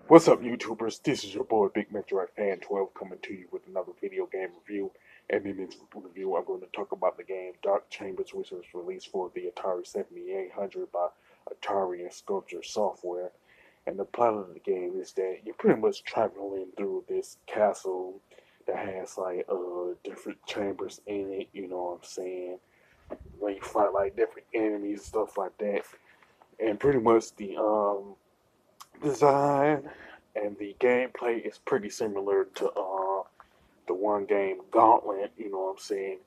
What's up, YouTubers? This is your boy Big Metroid Fan 12 coming to you with another video game review. And in this review, I'm going to talk about the game Dark Chambers, which was released for the Atari 7800 by Atari and Sculpture Software. And the plot of the game is that you're pretty much traveling through this castle that has like different chambers in it. You know what I'm saying? Where you fight like different enemies, stuff like that. And pretty much the design and the gameplay is pretty similar to the one game Gauntlet. You know what I'm saying?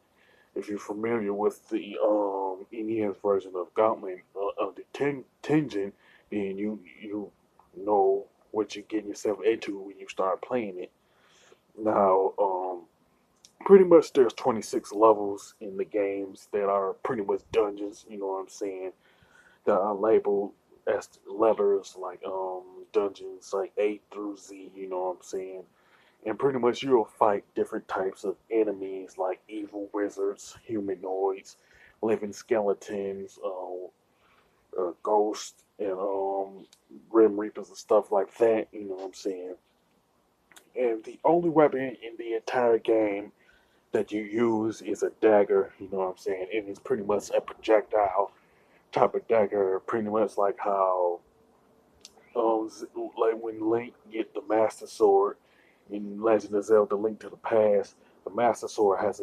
If you're familiar with the NES version of Gauntlet of the Tengen, then you know what you're getting yourself into when you start playing it. Now, pretty much there's 26 levels in the games that are pretty much dungeons. You know what I'm saying? That are labeled as letters like dungeons like A through Z, you know what I'm saying? And pretty much you'll fight different types of enemies like evil wizards, humanoids, living skeletons, ghosts, and grim reapers and stuff like that, you know what I'm saying? And the only weapon in the entire game that you use is a dagger, you know what I'm saying? And it's pretty much a projectile type of dagger, pretty much like how like when Link get the Master Sword in Legend of Zelda: Link to the Past, the Master Sword has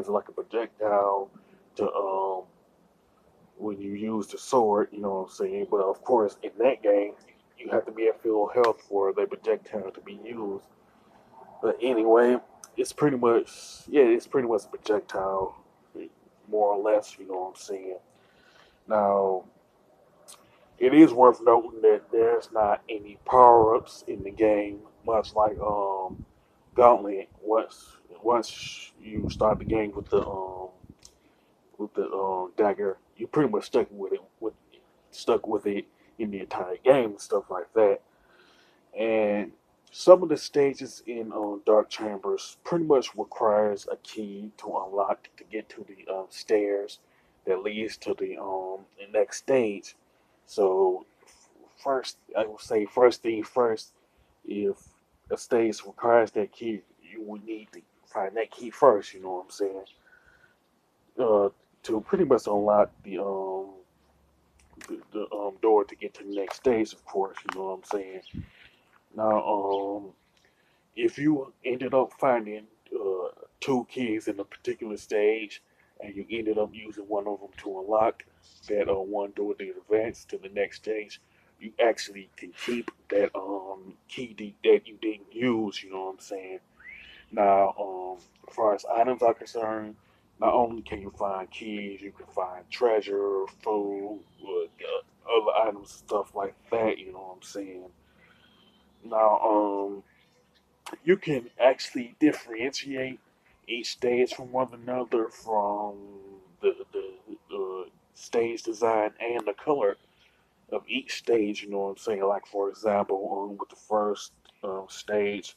like a projectile to when you use the sword, you know what I'm saying. But of course, in that game, you have to be at full health for the projectile to be used. But anyway, it's pretty much a projectile, more or less, you know what I'm saying. Now, it is worth noting that there's not any power ups in the game, much like Gauntlet. Once you start the game with the dagger, you're pretty much stuck with it in the entire game and stuff like that. And some of the stages in Dark Chambers pretty much requires a key to unlock to get to the stairs that leads to the next stage. So first, I would say first thing first, if a stage requires that key, you would need to find that key first. You know what I'm saying? Uh, to pretty much unlock the door to get to the next stage. Of course, you know what I'm saying. Now, if you ended up finding two keys in a particular stage, and you ended up using one of them to unlock that one door to advance to the next stage, you actually can keep that that you didn't use. You know what I'm saying? Now, as far as items are concerned, not only can you find keys, you can find treasure, food, other items, stuff like that. You know what I'm saying? Now, you can actually differentiate each stage from one another from the stage design and the color of each stage. You know what I'm saying? Like for example, with the first stage,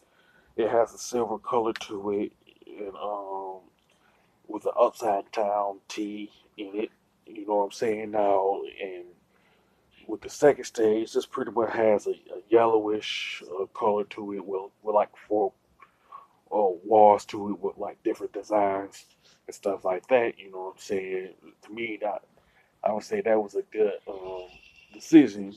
it has a silver color to it, and with an upside down T in it. You know what I'm saying now, and with the second stage, this pretty much has a yellowish color to it, with like four walls to it with like different designs and stuff like that. You know what I'm saying? To me, that I would say that was a good decision,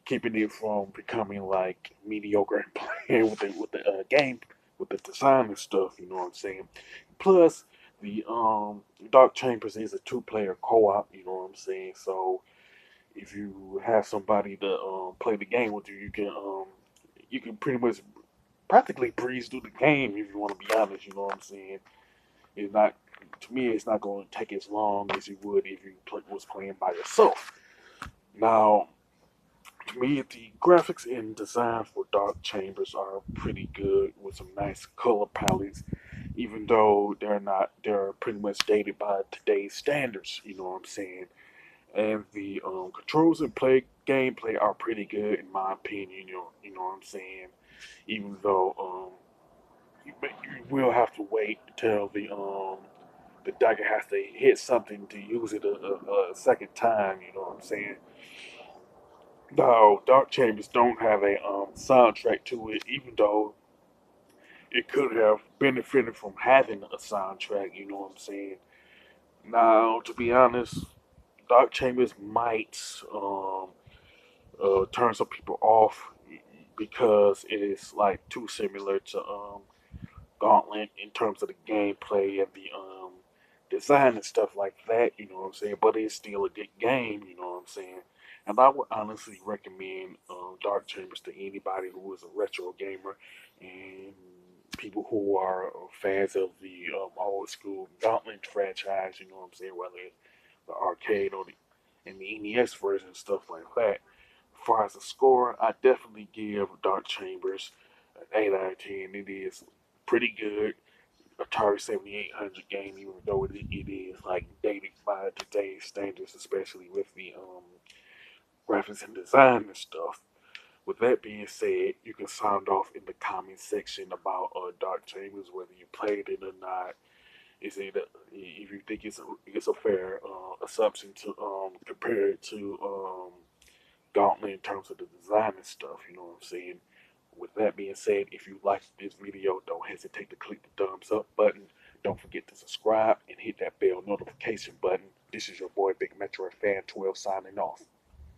keeping it from becoming like mediocre and playing with the game with the design and stuff. You know what I'm saying? Plus, the Dark Chambers is a two-player co-op. You know what I'm saying? So if you have somebody to play the game with you, you can pretty much practically breeze through the game if you want to be honest. You know what I'm saying? It's not to me. It's not going to take as long as you would if you was playing by yourself. Now, to me, the graphics and design for Dark Chambers are pretty good with some nice color palettes, even though they're pretty much dated by today's standards. You know what I'm saying? And the controls and play gameplay are pretty good in my opinion. You know what I'm saying? Even though you will have to wait until the dagger has to hit something to use it a second time. You know what I'm saying? No, Dark Chambers don't have a soundtrack to it, even though it could have benefited from having a soundtrack. You know what I'm saying? Now, to be honest, Dark Chambers might turn some people off because it is like too similar to Gauntlet in terms of the gameplay and the design and stuff like that, you know what I'm saying? But it's still a good game, you know what I'm saying? And I would honestly recommend Dark Chambers to anybody who is a retro gamer and people who are fans of the old school Gauntlet franchise, you know what I'm saying? Whether it's the arcade or the and the NES version, stuff like that. As far as the score, I definitely give Dark Chambers an 8 out of 10. It is pretty good. Atari 7800 game, even though it is like dated by today's standards, especially with the graphics and design and stuff. With that being said, you can sound off in the comment section about Dark Chambers, whether you played it or not. Is it if you think it's a fair assumption to compare it to Gauntlet in terms of the design and stuff. You know what I'm saying? With that being said, if you liked this video, don't hesitate to click the thumbs up button. Don't forget to subscribe and hit that bell notification button. This is your boy Big Metro Fan 12 signing off.